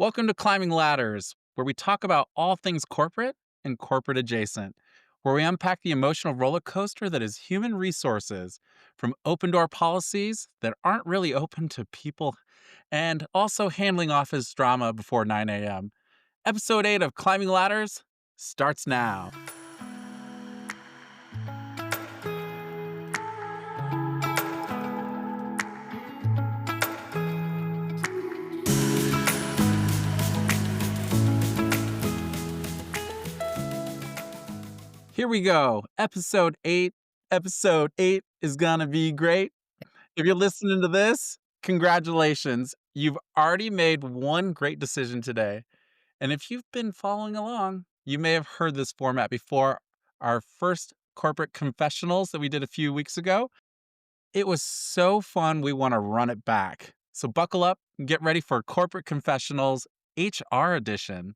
Welcome to Climbing Ladders, where we talk about all things corporate and corporate adjacent, where we unpack the emotional roller coaster that is human resources, from open door policies that aren't really open to people, and also handling office drama before 9 a.m. Episode 8 of Climbing Ladders starts now. Here we go. Episode 8. Episode 8 is going to be great. If you're listening to this, congratulations. You've already made one great decision today. And if you've been following along, you may have heard this format before. Our first corporate confessionals that we did a few weeks ago. It was so fun. We want to run it back. So buckle up and get ready for Corporate Confessionals HR edition.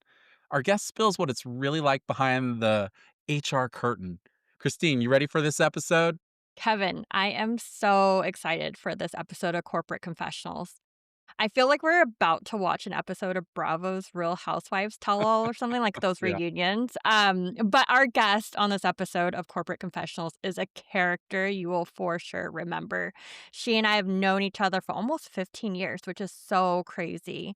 Our guest spills what it's really like behind the HR curtain. Christine, you ready for this episode? Kevin, I am so excited for this episode of Corporate Confessionals. I feel like we're about to watch an episode of Bravo's Real Housewives Tell All or something like those Yeah. reunions. But our guest on this episode of Corporate Confessionals is a character you will for sure remember. She and I have known each other for almost 15 years, which is so crazy.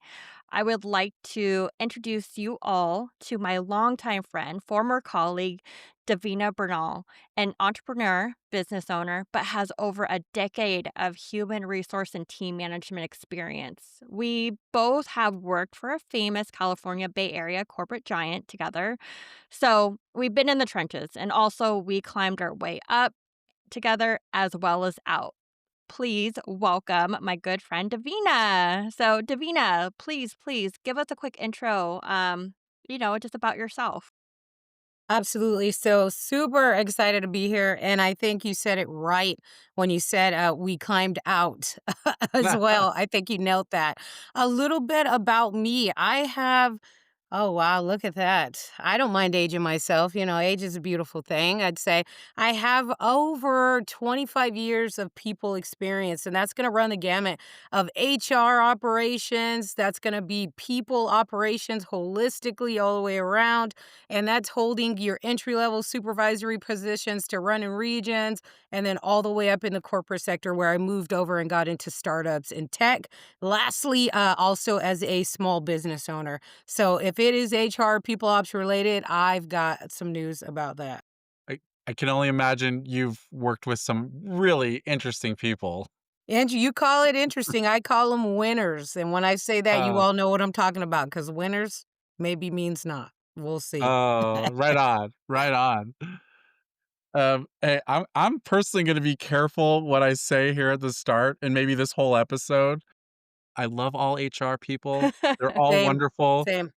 I would like to introduce you all to my longtime friend, former colleague, Davina Bernal, an entrepreneur, business owner, but has over a decade of human resource and team management experience. We both have worked for a famous California Bay Area corporate giant together. So we've been in the trenches and also we climbed our way up together as well as out. Please welcome my good friend Davina. So, Davina, please give us a quick intro, just about yourself. Absolutely. So super excited to be here. And I think you said it right when you said we climbed out as well. I think you nailed that. A little bit about me. Oh, wow, look at that. I don't mind aging myself. Age is a beautiful thing. I'd say I have over 25 years of people experience, and that's going to run the gamut of HR operations. That's going to be people operations holistically all the way around. And that's holding your entry level supervisory positions to running regions, and then all the way up in the corporate sector where I moved over and got into startups in tech. Lastly, also as a small business owner. So if it is HR, people ops related, I've got some news about that. I can only imagine you've worked with some really interesting people. And you call it interesting. I call them winners. And when I say that, you Uh, all know what I'm talking about because winners maybe means not. We'll see. oh, right on, right on. Hey, I'm personally going to be careful what I say here at the start, and maybe this whole episode. I love all HR people. They're all Same, wonderful. same.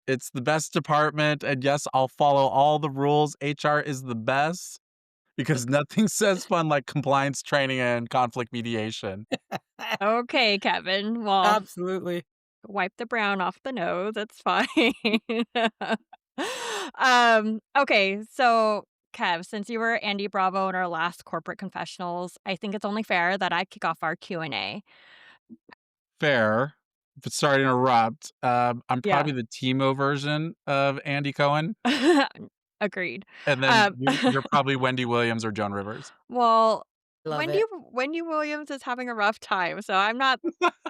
It's the best department, and yes, I'll follow all the rules. HR is the best because nothing says fun like compliance training and conflict mediation. Okay, Kevin. Well, Absolutely. wipe the brown off the nose. It's fine. Okay, so Kev, since you were Andy Bravo in our last corporate confessionals, I think it's only fair that I kick off our Q&A. Fair. But sorry to interrupt. I'm Yeah. probably the Timo version of Andy Cohen, Agreed. and then Um, you're probably Wendy Williams or Joan Rivers. well, Love Wendy it. Wendy Williams is having a rough time, so I'm not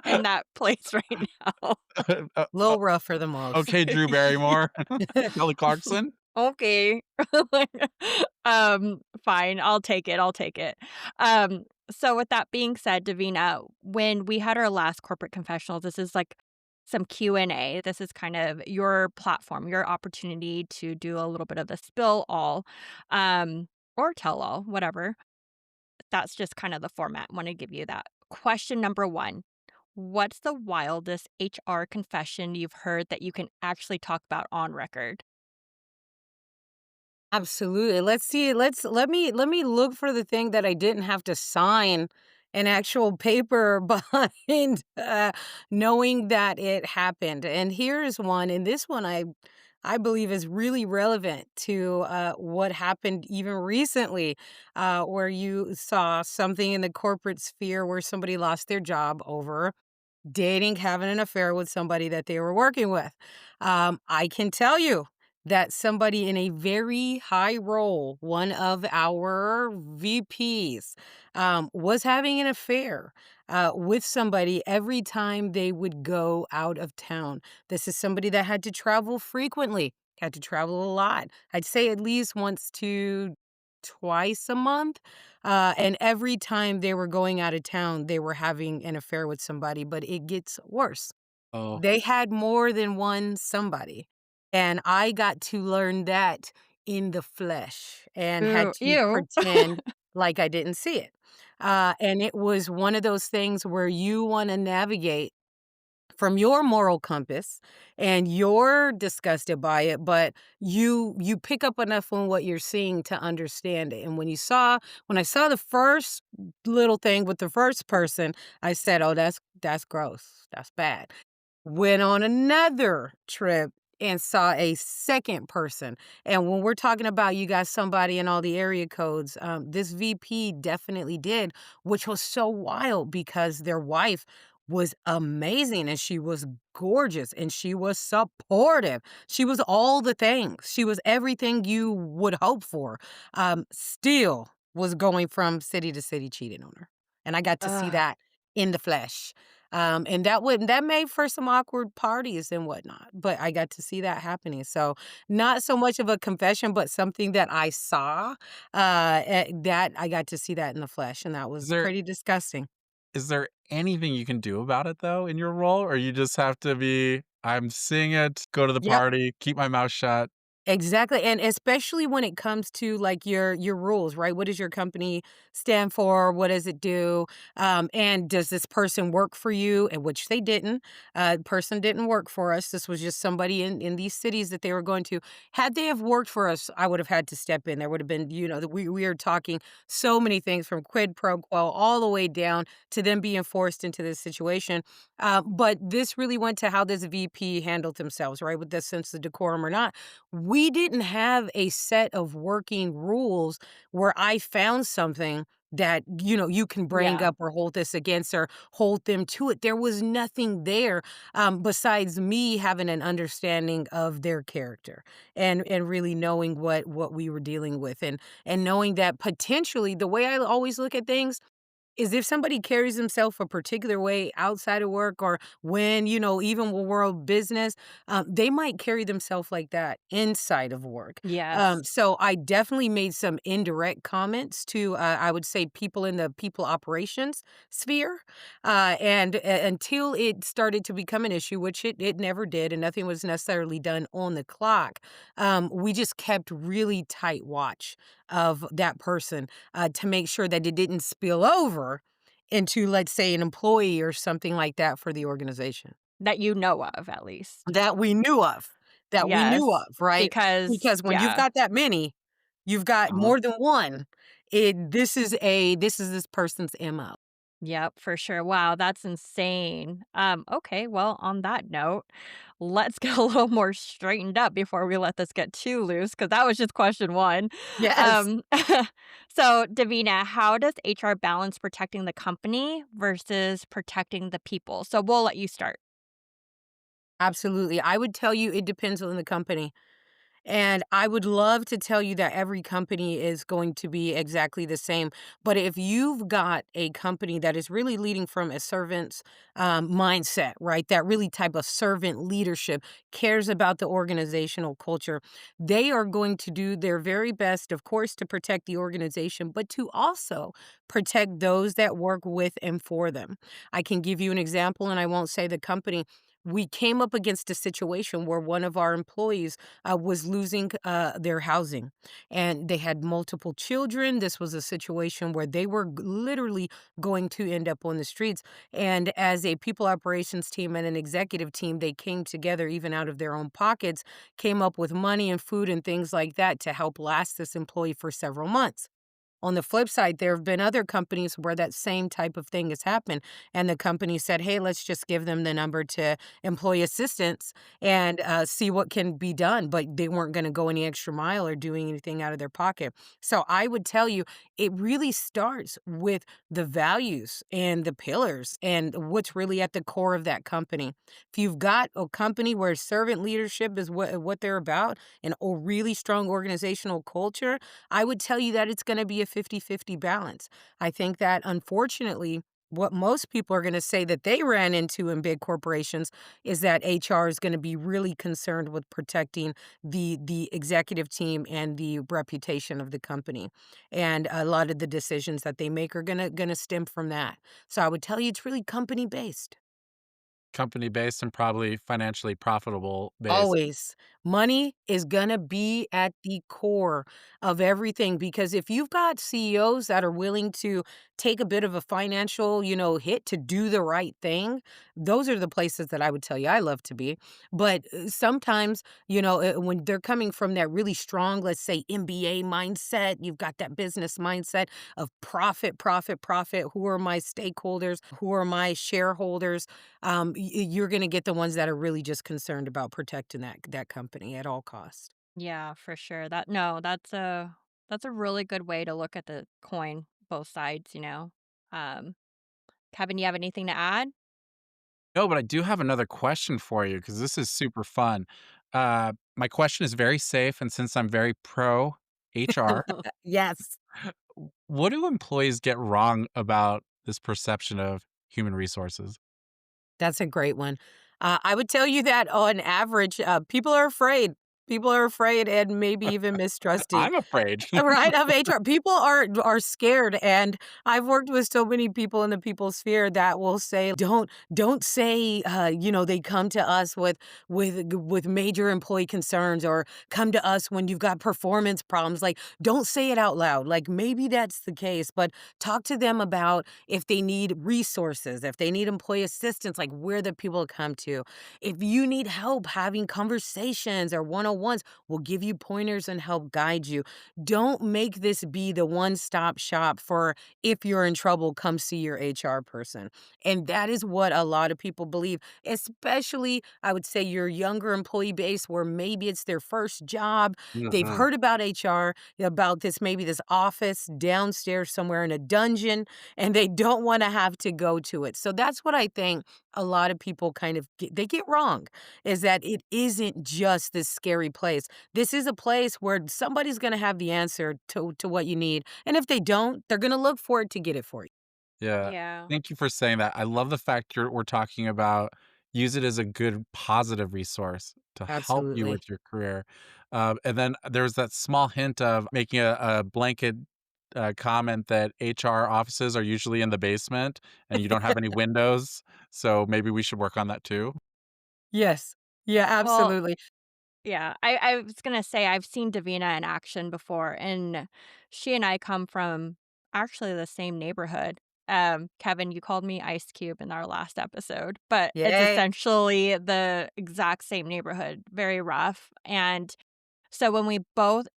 in that place right now. Uh, A little rough for the most. okay, Drew Barrymore, Kelly Clarkson. Okay. Like, fine, I'll take it. So with that being said, Davina, when we had our last corporate confessionals, this is like some Q&A. This is kind of your platform, your opportunity to do a little bit of the spill all, or tell all, whatever. That's just kind of the format. Want to give you that. Question number 1. What's the wildest HR confession you've heard that you can actually talk about on record? Absolutely. Let's see. Let me look for the thing that I didn't have to sign an actual paper behind knowing that it happened. And here is one, and this one I believe is really relevant to what happened even recently, where you saw something in the corporate sphere where somebody lost their job over dating, having an affair with somebody that they were working with. I can tell you that somebody in a very high role, one of our VPs, was having an affair with somebody every time they would go out of town. This is somebody that had to travel frequently, had to travel a lot. I'd say at least once to twice a month. And every time they were going out of town, they were having an affair with somebody, but it gets worse. Oh, They had more than one somebody, and I got to learn that in the flesh and had Ooh, to ew. pretend like I didn't see it. And it was one of those things where you wanna navigate from your moral compass and you're disgusted by it, but you pick up enough on what you're seeing to understand it. And when I saw the first little thing with the first person, I said, "Oh, that's gross. That's bad." Went on another trip and saw a second person, and when we're talking about you got somebody in all the area codes, this VP definitely did, which was so wild because their wife was amazing, and she was gorgeous, and she was supportive. She was all the things. She was everything you would hope for, still was going from city to city cheating on her, and I got to see Ugh. that in the flesh. And that made for some awkward parties and whatnot, but I got to see that happening. So not so much of a confession, but something that I saw, that I got to see that in the flesh, and that is was there pretty disgusting. is there anything you can do about it though in your role, or you just have to be, "I'm seeing it, go to the Yep. party, keep my mouth shut." Exactly, and especially when it comes to, like, your rules, right? What does your company stand for? What does it do? And does this person work for you? And which they didn't. Person didn't work for us. This was just somebody in these cities that they were going to. Had they have worked for us, I would have had to step in. There would have been, we are talking so many things from quid pro quo all the way down to them being forced into this situation. But this really went to how this VP handled themselves, right? With the sense of decorum or not. We didn't have a set of working rules where I found something that, you can bring Yeah. up or hold this against or hold them to it. There was nothing there, besides me having an understanding of their character and really knowing what we were dealing with and knowing that potentially the way I always look at things is if somebody carries themselves a particular way outside of work or when, even when world business, they might carry themselves like that inside of work. Yes. So I definitely made some indirect comments to, I would say, people in the people operations sphere. And until it started to become an issue, which it never did, and nothing was necessarily done on the clock, we just kept really tight watch of that person to make sure that it didn't spill over into, let's say, an employee or something like that for the organization That you know of, at least. that we knew of, Yes. right? Because Because when you've yeah. got that many, you've got Uh-huh. more than one. This is this person's MO. Yep, for sure. Wow, that's insane. Okay, well, on that note, let's get a little more straightened up before we let this get too loose, because that was just question one. Yes. Um, so, Davina, how does HR balance protecting the company versus protecting the people? So, we'll let you start. Absolutely. I would tell you it depends on the company. And I would love to tell you that every company is going to be exactly the same. But if you've got a company that is really leading from a servant's mindset, right? That really type of servant leadership cares about the organizational culture. They are going to do their very best, of course, to protect the organization, but to also protect those that work with and for them. I can give you an example, and I won't say the company. We came up against a situation where one of our employees was losing their housing. And they had multiple children. This was a situation where they were literally going to end up on the streets. And as a people operations team and an executive team, they came together, even out of their own pockets, came up with money and food and things like that to help last this employee for several months. On the flip side, there have been other companies where that same type of thing has happened, and the company said, "Hey, let's just give them the number to employee assistance and see what can be done," but they weren't going to go any extra mile or doing anything out of their pocket. So I would tell you, it really starts with the values and the pillars and what's really at the core of that company. If you've got a company where servant leadership is what they're about and a really strong organizational culture, I would tell you that it's going to be a 50-50 balance. I think that unfortunately, what most people are going to say that they ran into in big corporations is that HR is going to be really concerned with protecting the executive team and the reputation of the company. And a lot of the decisions that they make are going to stem from that. So I would tell you it's really company based. Company based and probably financially profitable based. Always. Money is gonna be at the core of everything because if you've got CEOs that are willing to take a bit of a financial, hit to do the right thing, those are the places that I would tell you I love to be. But sometimes, when they're coming from that really strong, let's say MBA mindset, you've got that business mindset of profit, profit, profit. Who are my stakeholders? Who are my shareholders? You're gonna get the ones that are really just concerned about protecting that company at all costs. Yeah, for sure. That no, that's a really good way to look at the coin, both sides, you know. Um, Kevin, you have anything to add? No, but I do have another question for you because this is super fun. My question is very safe, and since I'm very pro HR, Yes. what do employees get wrong about this perception of human resources? That's a great one. I would tell you that on average, people are afraid. People are afraid and maybe even mistrusting. I'm afraid. Right, of HR. People are scared, and I've worked with so many people in the people sphere that will say, "Don't say, they come to us with major employee concerns or come to us when you've got performance problems." Like, don't say it out loud. Like, maybe that's the case, but talk to them about if they need resources, if they need employee assistance, like where the people come to. If you need help having conversations or one-on-ones, we'll give you pointers and help guide you. Don't make this be the one-stop shop for if you're in trouble, come see your HR person. And that is what a lot of people believe, especially I would say your younger employee base where maybe it's their first job. They've Mhm. heard about HR, about this maybe this office downstairs somewhere in a dungeon, and they don't want to have to go to it. So that's what I think a lot of people kind of they get wrong is that it isn't just this scary place. This is a place where somebody's gonna have the answer to what you need, and if they don't, they're gonna look for it to get it for you. Yeah. Yeah. Thank you for saying that. I love the fact we're talking about use it as a good positive resource to help you Absolutely. with your career. And then there's that small hint of making a blanket comment that HR offices are usually in the basement and you don't have any windows. So maybe we should work on that too. Yes. Yeah, Well, absolutely. yeah, I was gonna say I've seen Davina in action before, and she and I come from actually the same neighborhood. Kevin, you called me Ice Cube in our last episode, but it's Yay. essentially the exact same neighborhood, very rough. And so when we both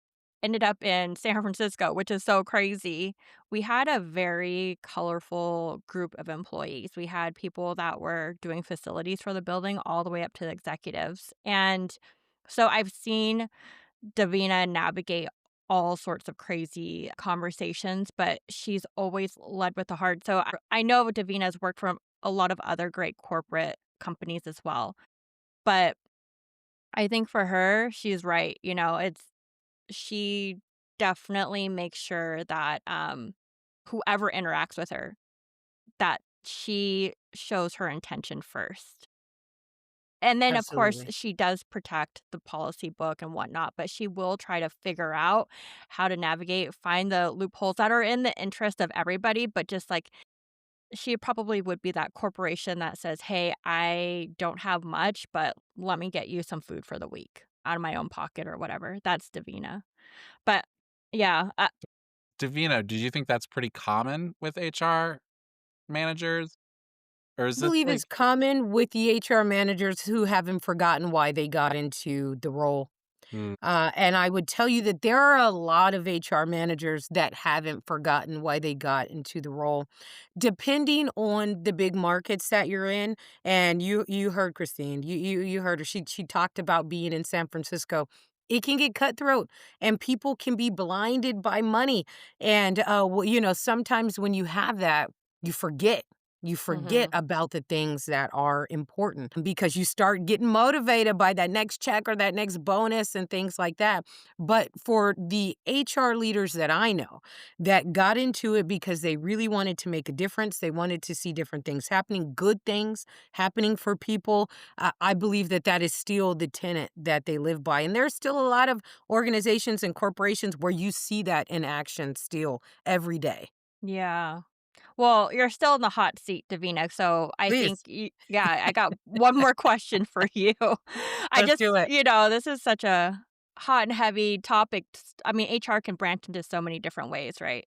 ended up in San Francisco, which is so crazy, we had a very colorful group of employees. We had people that were doing facilities for the building all the way up to the executives. And so I've seen Davina navigate all sorts of crazy conversations, but she's always led with the heart. So I know Davina's worked for a lot of other great corporate companies as well. But I think for her, she's right. You know, she definitely makes sure that whoever interacts with her, that she shows her intention first. And then, of course, Absolutely. she does protect the policy book and whatnot, but she will try to figure out how to navigate, find the loopholes that are in the interest of everybody, but just like she probably would be that corporation that says, "Hey, I don't have much, but let me get you some food for the week out of my own pocket," or whatever. That's Davina. But yeah, Davina, do you think that's pretty common with HR managers? Or is I this believe like, it's common with the HR managers who haven't forgotten why they got into the role. Mm. And I would tell you that there are a lot of HR managers that haven't forgotten why they got into the role. Depending on the big markets that you're in, and you heard Christine, you heard her. She talked about being in San Francisco. It can get cutthroat, and people can be blinded by money. And sometimes when you have that, you forget. You forget Mhm. about the things that are important because you start getting motivated by that next check or that next bonus and things like that. But for the HR leaders that I know that got into it because they really wanted to make a difference, they wanted to see different things happening, good things happening for people, I believe that that is still the tenet that they live by. And there's still a lot of organizations and corporations where you see that in action still every day. Yeah. Well, you're still in the hot seat, Davina, so I think Please, yeah, I got one more question for you. I let's just do it. this is such a hot and heavy topic. I mean, HR can branch into so many different ways, right?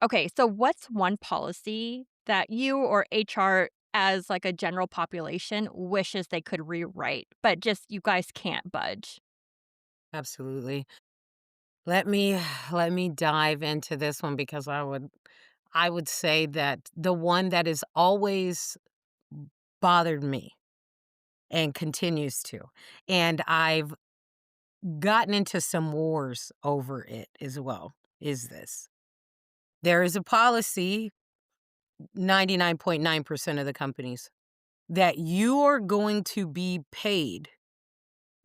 Okay, so what's one policy that you or HR as like a general population wishes they could rewrite, but just you guys can't budge? Absolutely. Let me let me dive into this one because I would say that the one that has always bothered me and continues to, and I've gotten into some wars over it as well, is this. There is a policy, 99.9% of the companies, that you are going to be paid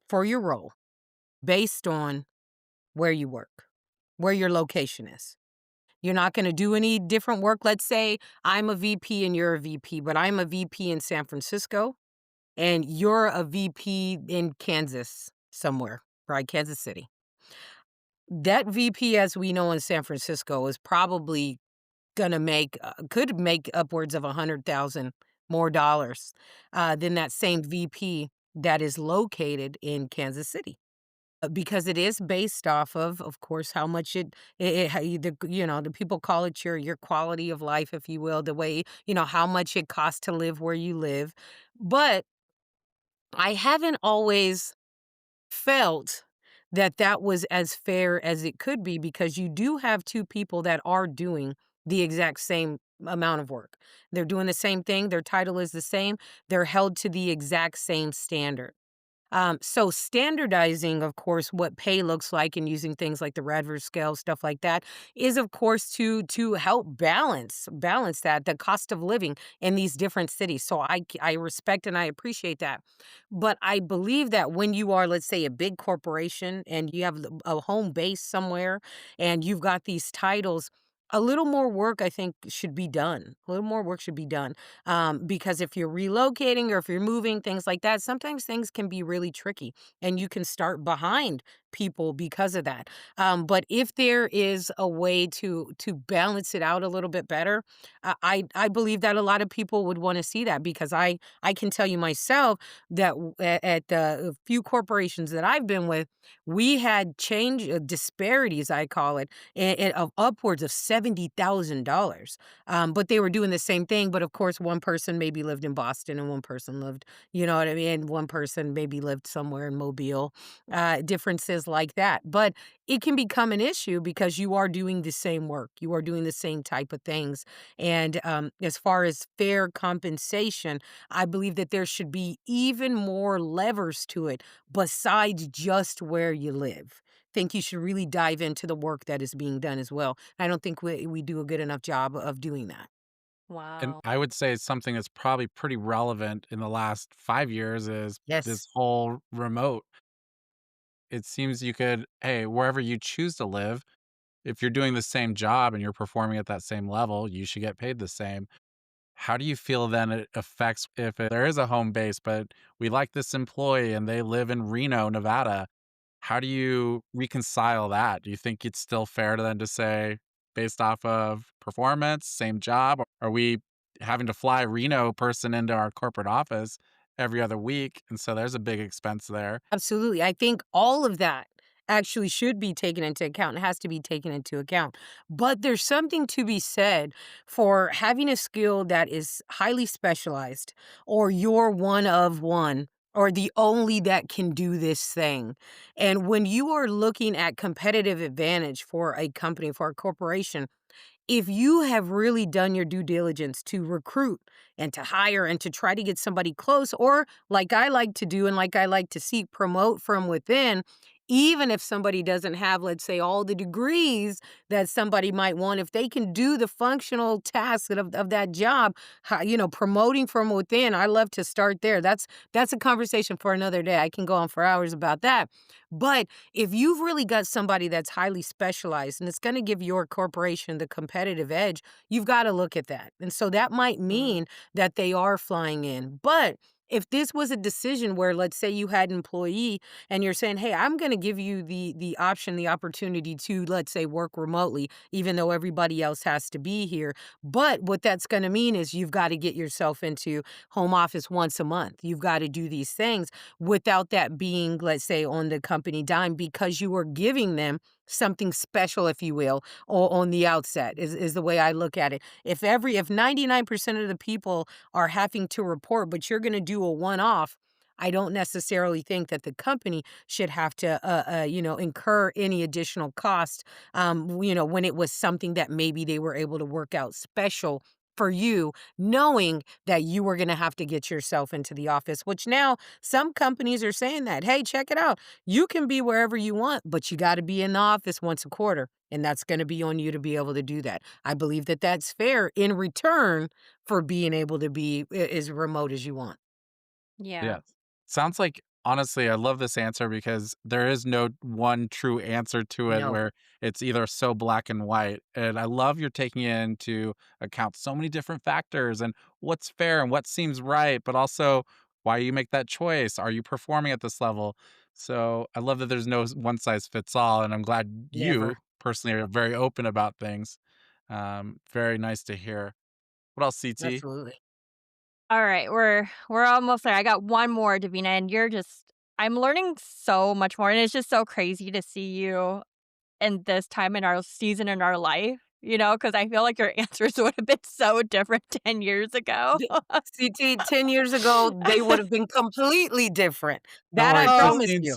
for your role based on where you work, where your location is. You're not gonna do any different work. Let's say I'm a VP and you're a VP, but I'm a VP in San Francisco and you're a VP in Kansas somewhere, right? Kansas City. That VP, as we know in San Francisco, is probably gonna could make upwards of 100,000 more dollars than that same VP that is located in Kansas City. Because it is based off of course, how much it how you the people call it your quality of life, if you will, the way how much it costs to live where you live. But I haven't always felt that that was as fair as it could be because you do have 2 people that are doing the exact same amount of work. They're doing the same thing, their title is the same, they're held to the exact same standard. So standardizing, of course, what pay looks like and using things like the Radford scale, stuff like that, is of course to help balance that the cost of living in these different cities. So I respect and I appreciate that, but I believe that when you are, let's say, a big corporation and you have a home base somewhere, and you've got these titles. A little more work, I think, should be done. A little more work should be done because if you're relocating or if you're moving, things like that, sometimes things can be really tricky and you can start behind people because of that. But if there is a way to balance it out a little bit better, I believe that a lot of people would want to see that because I can tell you myself that at the few corporations that I've been with, we had change disparities, I call it, of upwards of $70,000. But they were doing the same thing, but of course, one person maybe lived in Boston and one person lived, you know what I mean? One person maybe lived somewhere in Mobile, differences like that. But it can become an issue because you are doing the same work. You are doing the same type of things. And as far as fair compensation, I believe that there should be even more levers to it besides just where you live. Think you should really dive into the work that is being done as well. I don't think we do a good enough job of doing that. And Wow. I would say something that's probably pretty relevant in the last 5 years is Yes. this whole remote. It seems you could, hey, wherever you choose to live, if you're doing the same job and you're performing at that same level, you should get paid the same. How do you feel then it affects if there is a home base, but we like this employee and they live in Reno, Nevada? How do you reconcile that? Do you think it's still fair to then to say, based off of performance, same job? Are we having to fly a Reno person into our corporate office every other week? And so there's a big expense there. Absolutely. I think all of that actually should be taken into account. It has to be taken into account. But there's something to be said for having a skill that is highly specialized or you're one of one or the only that can do this thing. And when you are looking at competitive advantage for a company, for a corporation, if you have really done your due diligence to recruit and to hire and to try to get somebody close, or like I like to do and like I like to seek, promote from within, even if somebody doesn't have, let's say, all the degrees that somebody might want, if they can do the functional tasks of that job, promoting from within, I love to start there. That's a conversation for another day. I can go on for hours about that. But if you've really got somebody that's highly specialized and it's going to give your corporation the competitive edge, you've got to look at that. And so that might Mm. mean that they are flying in. But if this was a decision where, let's say, you had an employee and you're saying, hey, I'm going to give you the option, the opportunity to, let's say, work remotely, even though everybody else has to be here. But what that's going to mean is you've got to get yourself into home office once a month. You've got to do these things without that being, let's say, on the company dime, because you are giving them something special, if you will, on the outset is the way I look at it. If 99% of the people are having to report, but you're going to do a one off, I don't necessarily think that the company should have to, incur any additional cost, when it was something that maybe they were able to work out special for you, knowing that you were going to have to get yourself into the office, which now some companies are saying that, hey, check it out. You can be wherever you want, but you got to be in the office once a quarter. And that's going to be on you to be able to do that. I believe that that's fair in return for being able to be as remote as you want. Yeah. Yes. Sounds like honestly, I love this answer because there is no one true answer to it No, where it's either so black and white. And I love you're taking into account so many different factors and what's fair and what seems right, but also why you make that choice. Are you performing at this level? So I love that there's no one size fits all. And I'm glad you never. personally are very open about things. Very nice to hear. What else, CT? Absolutely. All right, we're almost there. I got one more, Davina, and I'm learning so much more, and it's just so crazy to see you in this time in our season in our life, because I feel like your answers would have been so different 10 years ago. The CT 10 years ago, they would have been completely different. Don't That I worry, Oh, promise you.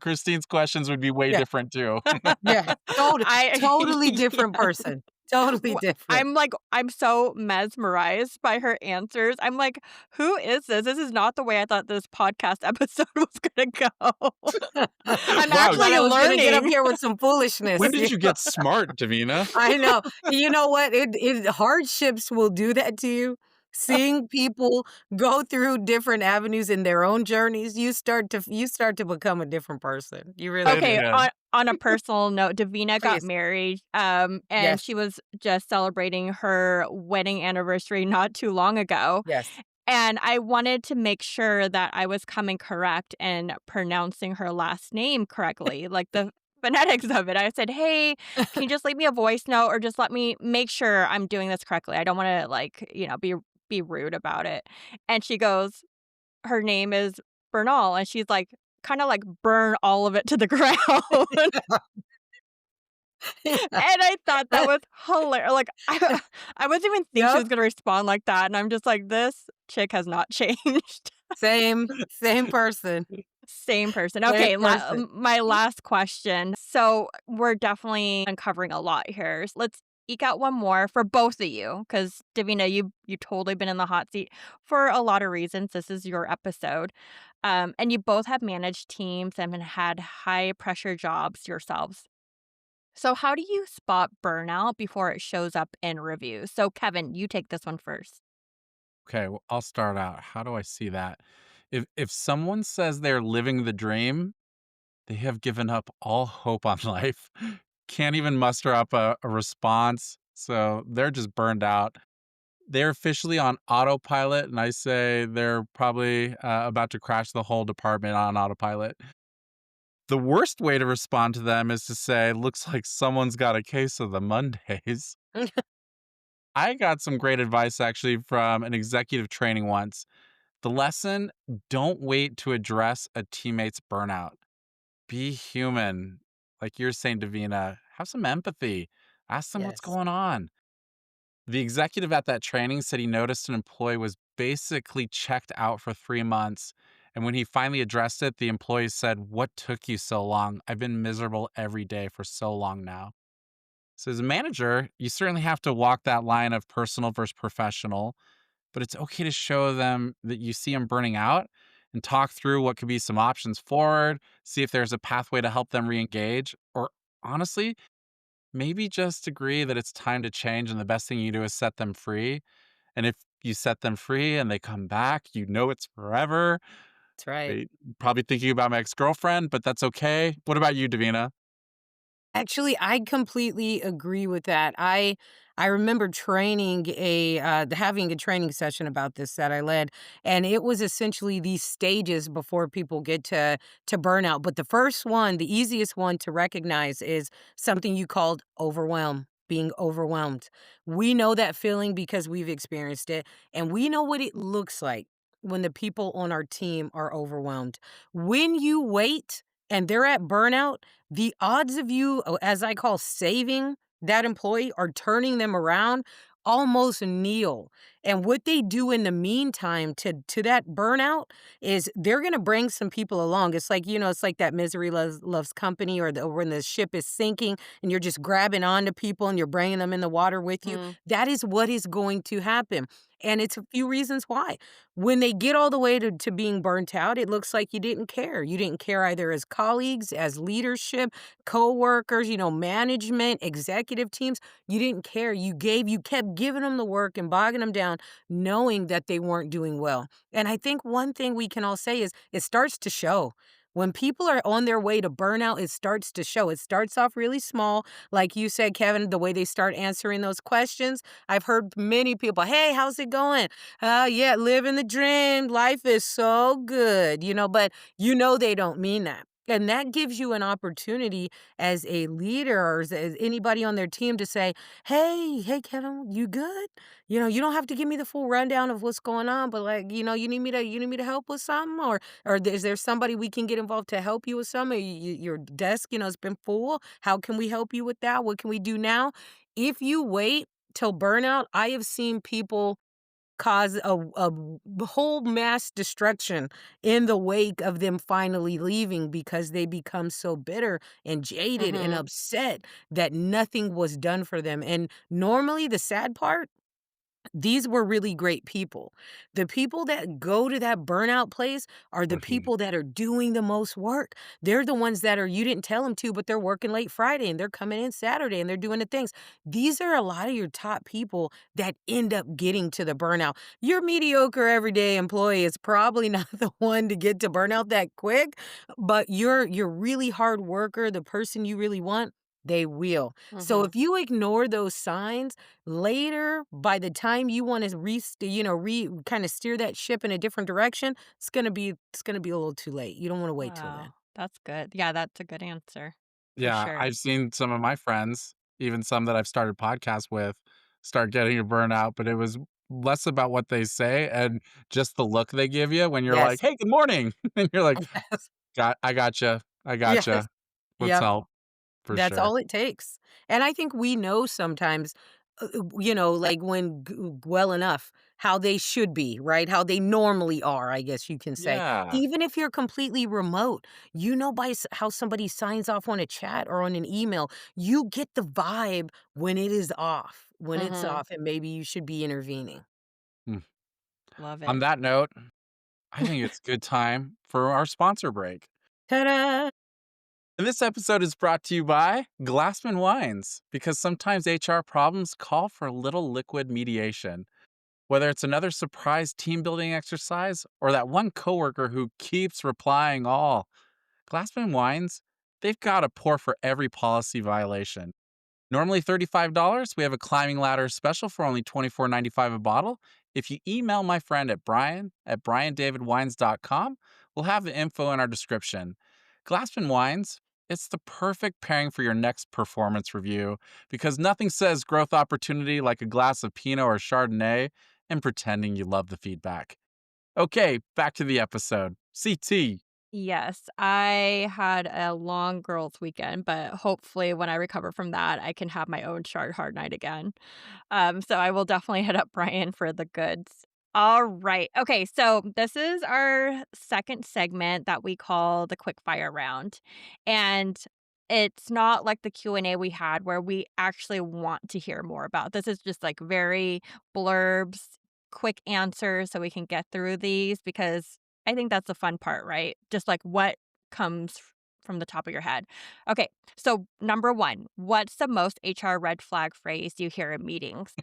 Christine's questions would be way Yeah, different too. yeah. I Totally different person. Totally different. I'm so mesmerized by her answers. I'm like, "Who is this? This is not the way I thought this podcast episode was gonna go." I'm I Wow, thought actually I was gonna get up learning. here with some when foolishness. did you get smart, Davina? I know. You know what? It hardships will do that to you. Seeing people go through different avenues in their own journeys, you start to become a different person. You really Same Okay, do. again. on a personal note, Davina got Please. married, and she Yes. was just celebrating her wedding anniversary not too long ago, Yes. and I wanted to make sure that I was coming correct and pronouncing her last name correctly, like the phonetics of it. I said, "Hey, can you just leave me a voice note or just let me make sure I'm doing this correctly? I don't wanna, like, be rude about it." And she goes, her name is Bernal, and she's like, kinda like, "Burn all of it to the ground." Yeah. And I thought that was hilarious. Like, I wasn't even think she Yep. was gonna respond like that, and I'm just like, "This chick has not changed." Same person. Same person. Same Okay, person. my last question. So, we're definitely uncovering a lot here. Let's eke out one more for both of you, because Davina, you totally been in the hot seat for a lot of reasons. This is your episode. And you both have managed teams and had high pressure jobs yourselves. So, how do you spot burnout before it shows up in reviews? So, Kevin, you take this one first. Okay, well, I'll start out. How do I see that? If someone says they're living the dream, they have given up all hope on life. Can't even muster up a response. So they're just burned out. They're officially on autopilot, and I say they're probably about to crash the whole department on autopilot. The worst way to respond to them is to say, looks like someone's got a case of the Mondays. I got some great advice actually from an executive training once. The lesson: don't wait to address a teammate's burnout. Be human. Like you're saying, Davina, have some empathy. Ask them what's Yes. going on. The executive at that training said he noticed an employee was basically checked out for 3 months. And when he finally addressed it, the employees said, "What took you so long? I've been miserable every day for so long now." So, as a manager, you certainly have to walk that line of personal versus professional, but it's okay to show them that you see them burning out and talk through what could be some options forward, see if there's a pathway to help them re engage, or honestly, maybe just agree that it's time to change and the best thing you do is set them free. And if you set them free and they come back, you know it's forever. That's right. They probably thinking about my ex-girlfriend, but that's okay. What about you, Davina? Actually, I completely agree with that. I remember training having a training session about this that I led, and it was essentially these stages before people get to burnout. But the first one, the easiest one to recognize is something you called overwhelm, being overwhelmed. We know that feeling because we've experienced it, and we know what it looks like when the people on our team are overwhelmed. When you wait and they're at burnout, the odds of you, as I call saving that employee or turning them around almost nil. And what they do in the meantime to that burnout is they're going to bring some people along. It's like, it's like that misery loves company, or when the ship is sinking and you're just grabbing onto people and you're bringing them in the water with you. Mm, That is what is going to happen. And it's a few reasons why. When they get all the way to being burnt out, it looks like you didn't care. You didn't care either as colleagues, as leadership, coworkers, management, executive teams. You didn't care. You kept giving them the work and bogging them down, knowing that they weren't doing well. And I think one thing we can all say is it starts to show. When people are on their way to burnout, it starts to show. It starts off really small. Like you said, Kevin, the way they start answering those questions. I've heard many people, hey, how's it going? Yeah, living the dream. Life is so good, but they don't mean that. And that gives you an opportunity as a leader or as anybody on their team to say, hey, Kevin, you good? You don't have to give me the full rundown of what's going on, but like, you need me to help with something, or is there somebody we can get involved to help you with something? Your desk, has been full. How can we help you with that? What can we do now? If you wait till burnout, I have seen people cause a whole mass destruction in the wake of them finally leaving because they become so bitter and jaded and mhm, upset that nothing was done for them. And normally, the sad part, these were really great people. The people that go to that burnout place are the Mhm. people that are doing the most work. They're the ones that you didn't tell them to, but they're working late Friday and they're coming in Saturday and they're doing the things. These are a lot of your top people that end up getting to the burnout. Your mediocre everyday employee is probably not the one to get to burnout that quick, but your really hard worker, the person you really want, they will. So mhm. if you ignore those signs, later, by the time you wanna kinda steer that ship in a different direction, it's gonna be a little too late. You don't wanna wait till then. Wow, that's good. Yeah, that's a good answer for Yeah, sure. I've seen some of my friends, even some that I've started podcasts with, start getting a burnout, but it was less about what they say and just the look they give you when you're like, Yes. "Hey, good morning." And you're like, Yes. I gotcha. I Yes. gotcha. Let's Yep. help." For That's sure. all it takes. And I think we know sometimes, like when well enough how they should be, right? How they normally are, I guess you can say. Yeah. Even if you're completely remote, by how somebody signs off on a chat or on an email, you get the vibe when it is off, when it's Mhm, off, and maybe you should be intervening. Mm. love On it. that note, I think it's good time for our sponsor break. Ta-da! And this episode is brought to you by Glassman Wines, because sometimes HR problems call for a little liquid mediation. Whether it's another surprise team building exercise or that one coworker who keeps replying all, Glassman Wines, they've got a pour for every policy violation. Normally $35, we have a climbing ladder special for only $24.95 a bottle. If you email my friend at Brian at briandavidwines.com, we'll have the info in our description. Glassman Wines, it's the perfect pairing for your next performance review because nothing says growth opportunity like a glass of Pinot or Chardonnay and pretending you love the feedback. Okay, back to the episode. CT. Yes, I had a long girls' weekend, but hopefully when I recover from that, I can have my own Shard Hard night again. So I will definitely hit up Brian for the goods. All right. Okay, so this is our second segment that we call the quick fire round. And it's not like the Q&A we had where we actually want to hear more about. This is just like very blurbs, quick answers so we can get through these because I think that's the fun part, right? Just like what comes from the top of your head. Okay, so number 1, what's the most HR red flag phrase you hear in meetings?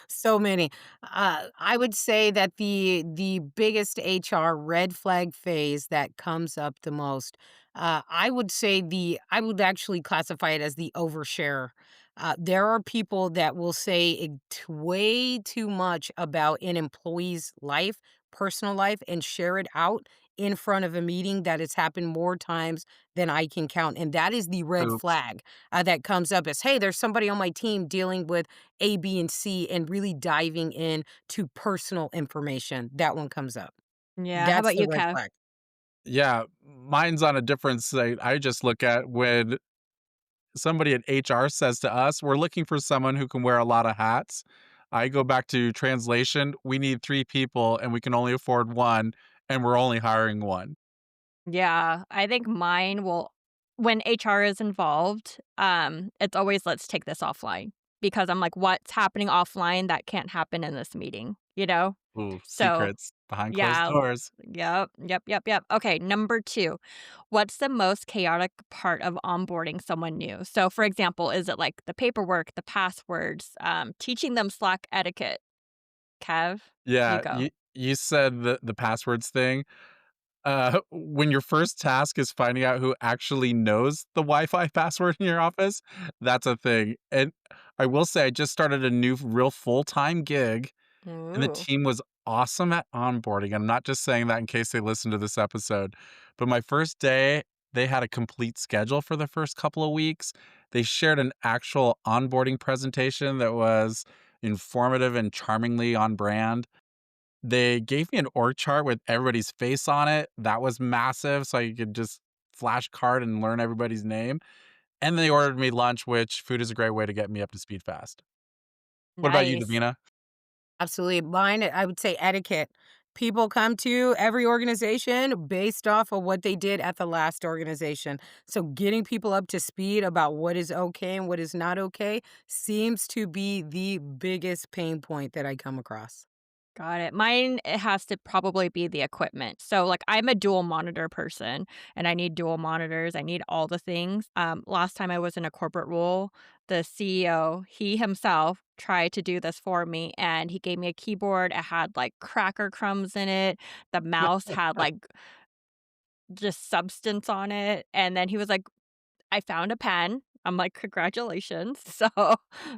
So many. I would say that the biggest HR red flag phase that comes up the most, I would actually classify it as the overshare. There are people that will say way too much about an employee's life, personal life, and share it out in front of a meeting that has happened more times than I can count. And that is the red Oops. flag that comes up as, hey, there's somebody on my team dealing with A, B, and C and really diving in to personal information. That one comes up. Yeah, how That's about the you, red Kev? flag. Yeah, mine's on a different site. I just look at when somebody at HR says to us, "We're looking for someone who can wear a lot of hats." I go back to translation, "We need 3 people and we can only afford 1, and we're only hiring 1." Yeah, I think mine will when HR is involved, it's always let's take this offline because I'm like, what's happening offline that can't happen in this meeting, you know? Ooh, So, secrets behind closed yeah, doors. yep, yep, yep, yep. Okay, number 2, what's the most chaotic part of onboarding someone new? So, for example, is it like the paperwork, the passwords, teaching them Slack etiquette? Kev, you Yeah, go. you said the passwords thing. When your first task is finding out who actually knows the Wi-Fi password in your office, that's a thing. And I will say I just started a new real full-time gig, and the Ooh, team was awesome at onboarding. I'm not just saying that in case they listen to this episode, but my first day, they had a complete schedule for the first couple of weeks. They shared an actual onboarding presentation that was informative and charmingly on brand. They gave me an org chart with everybody's face on it. That was massive, so I could just flashcard and learn everybody's name. And they ordered me lunch, which food is a great way to get me up to speed fast. What about you, nice. Davina? Absolutely. Mine, I would say etiquette. People come to every organization based off of what they did at the last organization. So getting people up to speed about what is okay and what is not okay seems to be the biggest pain point that I come across. Got it. Mine, it has to probably be the equipment. So, like, I'm a dual monitor person and I need dual monitors. I need all the things. Last time I was in a corporate role, the CEO, he himself tried to do this for me and he gave me a keyboard. It had like cracker crumbs in it. The mouse had like just substance on it. And then he was like, I found a pen. I'm like, congratulations. So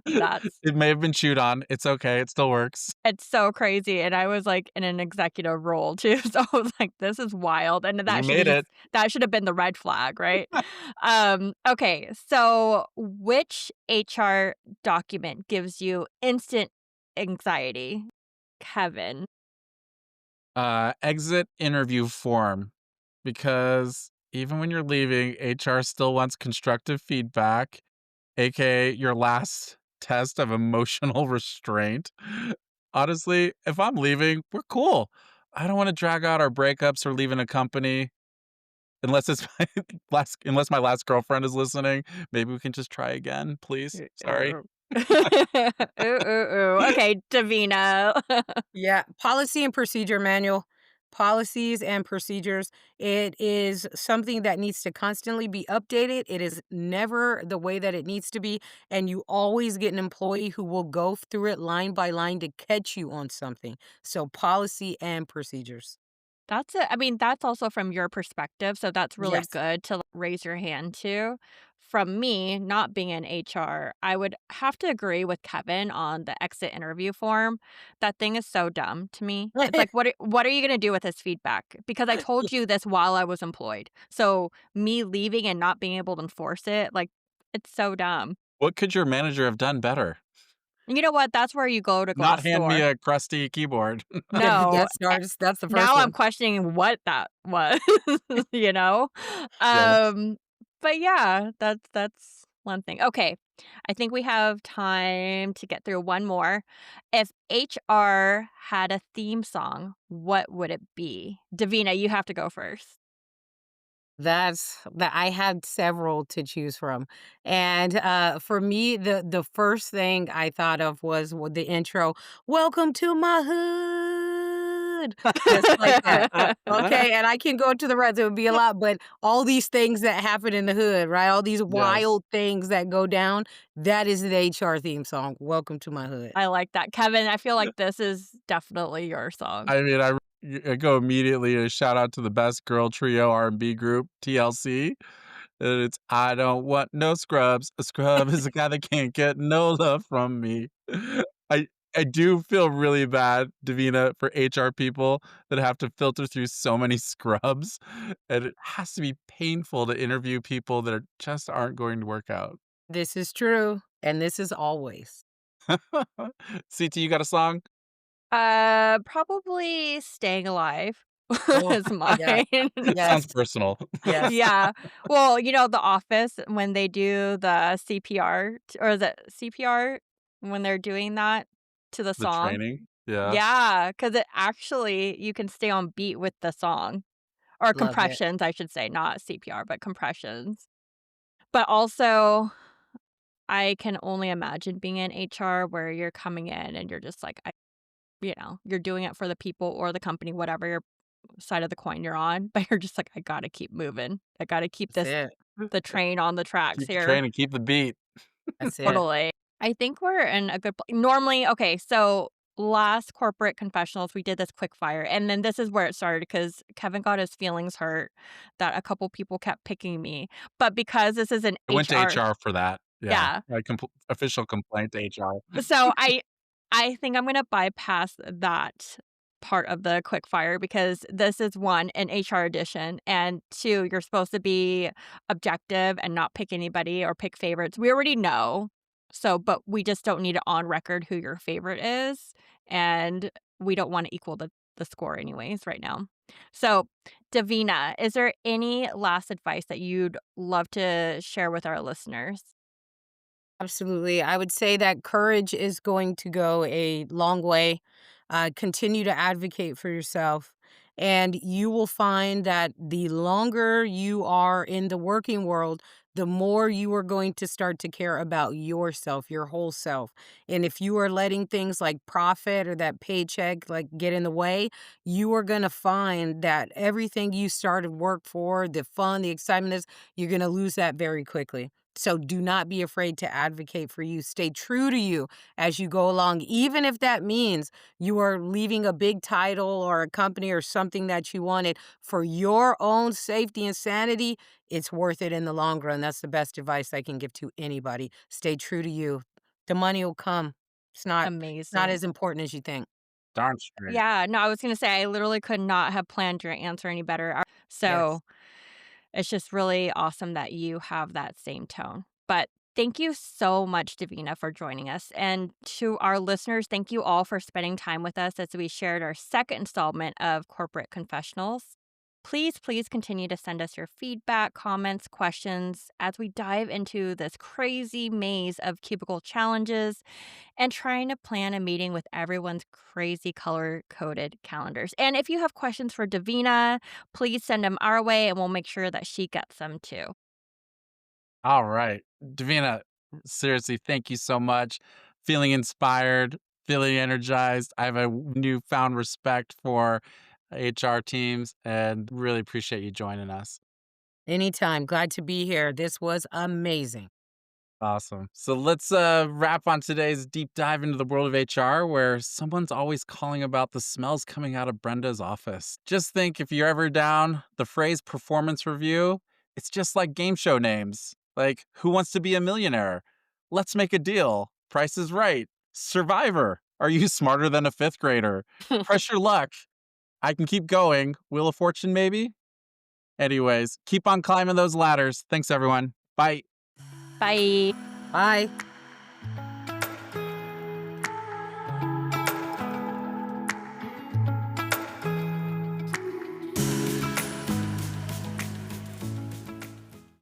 that's It may have been chewed on. It's okay. It still works. It's so crazy, and I was, like, in an executive role too, so I was like, "This is wild," and You made it. that should have been the red flag, right? Okay, so which HR document gives you instant anxiety? Kevin. Exit interview form, because even when you're leaving, HR still wants constructive feedback, aka your last test of emotional restraint. Honestly, if I'm leaving, we're cool. I don't want to drag out our breakups or leaving a company unless it's my unless my last girlfriend is listening. Maybe we can just try again, please. Ooh, Sorry. ooh. Ooh, ooh, ooh. Okay, Davina. Yeah, policy and procedure manual. Policies and procedures. It is something that needs to constantly be updated. It is never the way that it needs to be. And you always get an employee who will go through it line by line to catch you on something. So, policy and procedures. I mean, that's also from your perspective, so that's really Yes. good to raise your hand to. From me, not being in HR, I would have to agree with Kevin on the exit interview form. That thing is so dumb to me. It's like, what are you gonna do with this feedback? Because I told you this while I was employed. So me leaving and not being able to enforce it, like, it's so dumb. What could your manager have done better? You know what? That's where you go to Not hand me Glassdoor. a crusty keyboard. No, That's the first now I'm one. questioning what that was, you know? Yes. But yeah, that's one thing. Okay, I think we have time to get through one more. If HR had a theme song, what would it be? Davina, you have to go first. That's that I had several to choose from, and, for me, the first thing I thought of was the intro, "Welcome to my hood," just like that. Okay, and I can go to the rest, it would be a lot, but all these things that happen in the hood, right? All these Yes. wild things that go down, that is the HR theme song, "Welcome to my hood." I like that. Kevin, I feel like this is definitely your song. I mean, I go immediately a shout out to the best girl trio R&B group, TLC. And it's "I don't want no scrubs. A scrub is a guy that can't get no love from me." I I do feel really bad, Davina, for HR people that have to filter through so many scrubs, and it has to be painful to interview people that just aren't going to work out. This is true, and this is always. CT, you got a song? Probably Staying Alive Oh, is yes, mine. yes, Sounds personal. yes, Yeah. Well, The Office, when they do the CPR or is it CPR when they're doing that to the The song? training? Yeah. Yeah, because it actually you can stay on beat with the song, or love it. compressions, I should say, not CPR, but compressions. But also, I can only imagine being in HR where you're coming in and you're just like, you're doing it for the people or the company, whatever your side of the coin you're on, but you're just like, "I gotta keep moving. I gotta keep That's this it, the train on the tracks Keep the here." train and keep the beat. that's it. Totally. I think we're in a good normally, okay, so last corporate confessionals, we did this quick fire, and then this is where it started because Kevin got his feelings hurt that a couple people kept picking me, but because this is an I went to HR. HR for that. Yeah. Yeah. I official complaint to HR. So I think I'm gonna bypass that part of the quick fire because this is 1, an HR edition, and 2, you're supposed to be objective and not pick anybody or pick favorites. We already know. So, but we just don't need it on record who your favorite is, and we don't wanna equal the score anyways right now. So, Davina, is there any last advice that you'd love to share with our listeners? Absolutely. I would say that courage is going to go a long way. Continue to advocate for yourself. And you will find that the longer you are in the working world, the more you are going to start to care about yourself, your whole self. And if you are letting things like profit or that paycheck like get in the way, you are going to find that everything you started work for, the fun, the excitement is, you're going to lose that very quickly. So do not be afraid to advocate for you. Stay true to you as you go along, even if that means you are leaving a big title or a company or something that you wanted for your own safety and sanity. It's worth it in the long run. That's the best advice I can give to anybody. Stay true to you. The money will come. It's not Amazing. as important as you think. Darn straight. Yeah, no, I was gonna say I literally could not have planned your answer any better. Yes. So it's just really awesome that you have that same tone. But thank you so much, Davina, for joining us. And to our listeners, thank you all for spending time with us as we shared our second installment of Corporate Confessionals. Please continue to send us your feedback, comments, questions as we dive into this crazy maze of cubicle challenges and trying to plan a meeting with everyone's crazy color coded calendars. And if you have questions for Davina, please send them our way and we'll make sure that she gets them too. All right. Davina, seriously, thank you so much. Feeling inspired, feeling energized. I have a newfound respect for HR teams and really appreciate you joining us. Anytime. Glad to be here. This was amazing. Awesome. So let's wrap on today's deep dive into the world of HR where someone's always calling about the smells coming out of Brenda's office. Just think if you're ever down, the phrase performance review, it's just like game show names. Like Who Wants to Be a Millionaire? Let's Make a Deal. Price is Right. Survivor. Are you smarter than a fifth grader? Press your luck. I can keep going. Wheel of Fortune, maybe? Anyways, keep on climbing those ladders. Thanks, everyone. Bye. Bye. Bye.